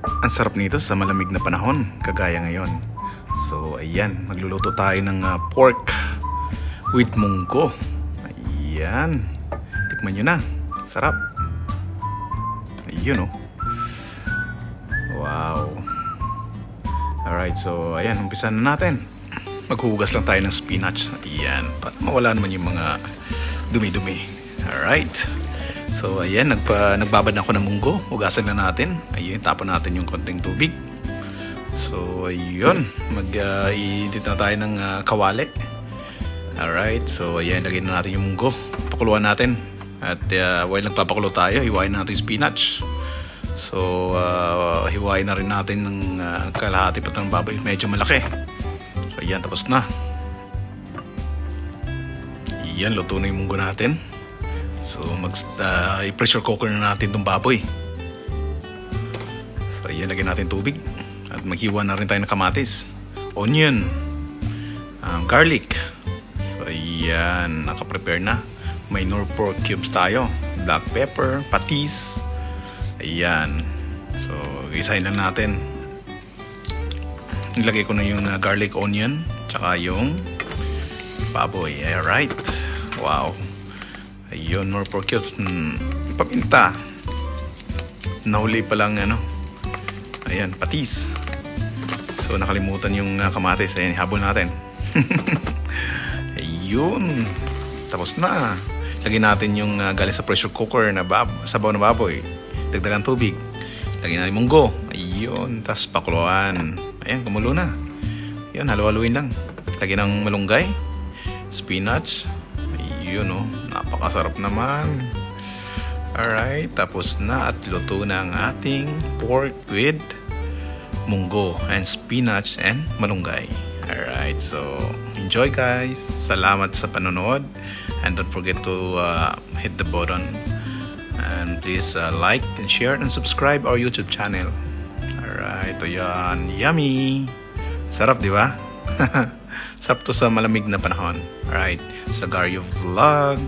Ang sarap nito sa malamig na panahon, kagaya ngayon. So, ayan, magluluto tayo ng pork with munggo. Ayan, tikman nyo na. Sarap. Ayun, oh. Wow. Alright, so, ayan, umpisa na natin. Maghuhugas lang tayo ng spinach. Ayan, para mawala naman yung mga dumi-dumi. Alright. So, ayan, nagbabad na ako ng munggo. Hugasan na natin. Ayun, tapon natin yung konting tubig. So, ayun. Mag-i-edit na tayo ng kawali. Alright. So, ayan, lagyan na natin yung munggo. Pakuluan natin. At while nagpapakulo tayo, hiwain natin yung spinach. So, hiwain na rin natin ng kalahati pa ng baboy. Medyo malaki. So, ayan, tapos na. Ayan, luto na yung munggo natin. So, i-pressure cooker na natin itong baboy. So, ayan, lagyan natin tubig. At maghiwa na rin tayo ng kamatis, onion, garlic. So, ayan, nakaprepare na. May nor pork cubes tayo, black pepper, patis. Ayan. So, isahin lang natin. Nilagay ko na yung garlic, onion, tsaka yung baboy. Alright. Wow. Ayun, more pork cubes. Paminta. Nahuli pa lang, ayan, patis. So, nakalimutan yung kamatis. Ayan, habol natin. Ayun. Tapos na. Lagyan natin yung galing sa pressure cooker na sabaw na baboy. Dagdagan tubig. Lagyan natin munggo. Ayun. Tapos pakuluan. Ayan, kumulo na. Ayun, halo-haluin lang. Lagyan ng malunggay. Spinach. Ayun, oh. Napakasarap naman. Alright, tapos na at luto na ang ating pork with munggo and spinach and malunggay. Alright, so enjoy guys. Salamat sa panonood. And don't forget to hit the button. And please like and share and subscribe our YouTube channel. Alright, ito yan. Yummy! Sarap, di ba? Sarap to sa malamig na panahon. Alright, Sagario Vlog.